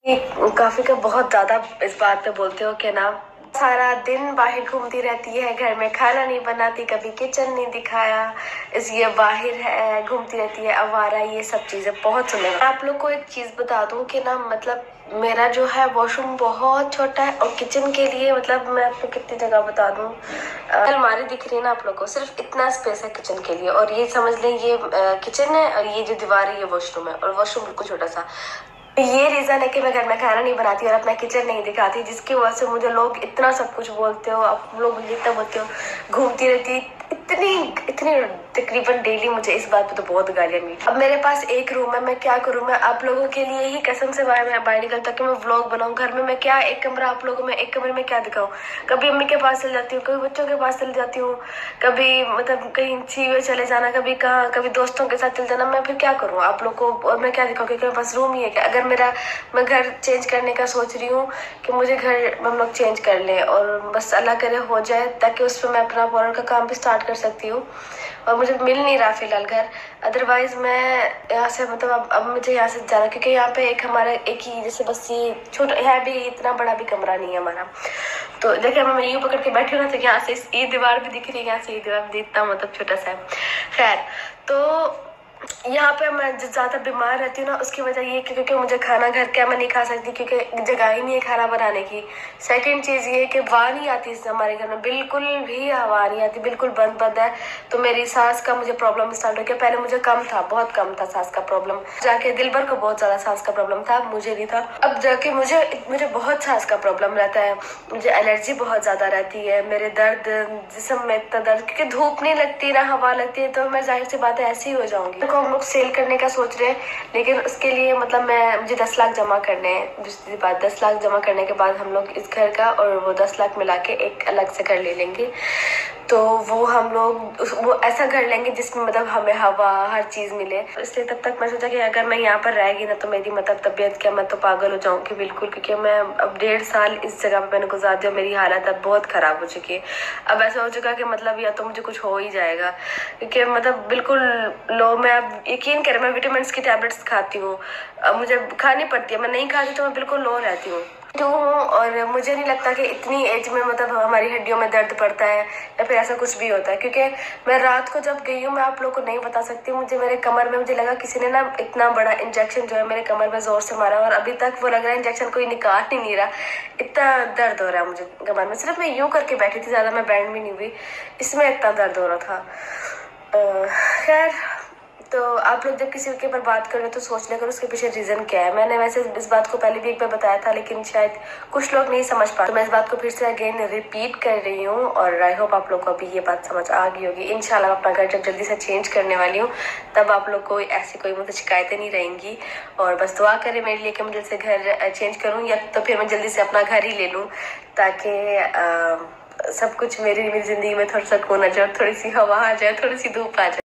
काफी का बहुत ज्यादा इस बात पे बोलते हो कि ना सारा दिन बाहर घूमती रहती है, घर में खाना नहीं बनाती, कभी किचन नहीं दिखाया, इसलिए बाहर है घूमती रहती है, आवारा, ये सब चीजें बहुत सुने। आप लोग को एक चीज बता दूं कि ना मतलब मेरा जो है वॉशरूम बहुत छोटा है और किचन के लिए मतलब मैं आपको कितनी जगह बता दूं, अलमारी दिख रही है ना आप लोग को, सिर्फ इतना स्पेस है किचन के लिए। और ये समझ लें ये किचन है और ये जो दीवार है ये वॉशरूम है, और वॉशरूम बिल्कुल छोटा सा। ये रीजन है कि मैं घर में खाना नहीं बनाती और अपना किचन नहीं दिखाती, जिसकी वजह से मुझे लोग इतना सब कुछ बोलते हो, आप लोग मुझे इतना बोलते हो घूमती रहती, इतनी इतनी तकरीबन डेली मुझे इस बात पे तो बहुत गालियां मिली। अब मेरे पास एक रूम है, मैं क्या करूं, मैं आप लोगों के लिए ही कसम से बाहर निकलता कि मैं व्लॉग बनाऊं। घर में मैं क्या एक कमरा आप लोगों में, एक कमरे में क्या दिखाऊं। कभी अम्मी के पास चल जाती हूँ, कभी बच्चों के पास चल जाती हूँ, कभी मतलब कहीं सीवे चले जाना, कभी कहाँ, कभी दोस्तों के साथ चल जाना। मैं फिर क्या करूँ आप लोग को, और मैं क्या दिखाऊँ, क्योंकि मेरे पास रूम ही है। अगर मैं घर चेंज करने का सोच रही हूँ कि मुझे घर हम लोग चेंज कर लें और बस अल्लाह करे हो जाए, ताकि उस पर मैं अपना फौरन का काम भी स्टार्ट कर सकती हूँ। और मुझे मिल नहीं रहा फिलहाल घर, अदरवाइज मैं यहाँ से मतलब अब मुझे यहाँ से जाना, क्योंकि यहाँ पे एक हमारा एक ही जैसे बस ये छोटा है भी, इतना बड़ा भी कमरा नहीं है हमारा। तो देखिए मैं यूँ पकड़ के बैठी हूँ ना, तो यहाँ से ये दीवार भी दिख रही है, यहाँ से ये दीवार भी इतना मतलब छोटा सा है। खैर, तो यहाँ पे मैं ज़्यादा बीमार रहती हूँ ना, उसकी वजह ये कि क्योंकि मुझे खाना घर का मैं नहीं खा सकती, क्योंकि जगह ही नहीं है खाना बनाने की। सेकंड चीज़ ये है कि हवा नहीं आती हमारे घर में, बिल्कुल भी हवा नहीं आती, बिल्कुल बंद बंद है। तो मेरी सांस का मुझे प्रॉब्लम स्टार्ट हो गया। पहले मुझे कम था, बहुत कम था सांस का प्रॉब्लम, जाके दिलबर को बहुत ज़्यादा सांस का प्रॉब्लम था, मुझे नहीं था। अब जाके मुझे बहुत सांस का प्रॉब्लम रहता है, मुझे एलर्जी बहुत ज़्यादा रहती है, मेरे दर्द जिस्म में इतना दर्द, क्योंकि धूप नहीं लगती ना हवा लगती है, तो मैं जाहिर सी बात है ऐसी ही हो जाऊंगी। को हम लोग सेल करने का सोच रहे हैं, लेकिन उसके लिए मतलब मुझे 10 लाख जमा करने हैं। दूसरी बात 10 लाख जमा करने के बाद हम लोग इस घर का और वो 10 लाख मिला के एक अलग से घर ले लेंगे। तो वो हम लोग वो ऐसा घर लेंगे जिसमें मतलब हमें हवा हर चीज़ मिले। इसलिए तब तक मैं सोचा कि अगर मैं यहाँ पर रहेगी ना तो मेरी मतलब तबीयत क्या, मैं तो पागल हो जाऊँगी बिल्कुल, क्योंकि मैं अब 1.5 साल इस जगह पे मैंने गुजार दिया, मेरी हालत अब बहुत ख़राब हो चुकी है। अब ऐसा हो चुका कि मतलब या तो मुझे कुछ हो ही जाएगा, क्योंकि मतलब बिल्कुल लो। मैं अब यकीन करें, मैं विटामिन की टैबलेट्स खाती हूँ, मुझे खानी पड़ती है, मैं नहीं खाती तो मैं बिल्कुल लो रहती हूँ और मुझे नहीं लगता कि इतनी एज में मतलब हमारी हड्डियों में दर्द पड़ता है या फिर ऐसा कुछ भी होता है। क्योंकि मैं रात को जब गई हूँ, मैं आप लोग को नहीं बता सकती, मुझे मेरे कमर में मुझे लगा किसी ने ना इतना बड़ा इंजेक्शन जो है मेरे कमर में जोर से मारा, और अभी तक वो लग रहा है इंजेक्शन कोई निकाल ही नहीं रहा, इतना दर्द हो रहा है मुझे कमर में। सिर्फ मैं यूँ करके बैठी थी, ज़्यादा मैं बैंड भी नहीं हुई, इसमें इतना दर्द हो रहा था। खैर, तो आप लोग जब किसी के ऊपर बात कर रहे हो तो सोच लेकर उसके पीछे रीज़न क्या है। मैंने वैसे इस बात को पहले भी एक बार बताया था, लेकिन शायद कुछ लोग नहीं समझ पाते, तो मैं इस बात को फिर से अगेन रिपीट कर रही हूँ, और आई होप आप लोग को अभी ये बात समझ आ गई होगी। इंशाल्लाह मैं अपना घर जब जल्दी से चेंज करने वाली हूँ, तब आप लोग को ऐसी कोई मतलब शिकायतें नहीं रहेंगी। और बस दुआ करें मेरे लिए कि मैं जल्दी से घर चेंज करूँ, या तो फिर मैं जल्दी से अपना घर ही ले लूँ, ताकि सब कुछ मेरी ज़िंदगी में थोड़ा सा सुकून आ जाए, थोड़ी सी हवा आ जाए, थोड़ी सी धूप आ जाए।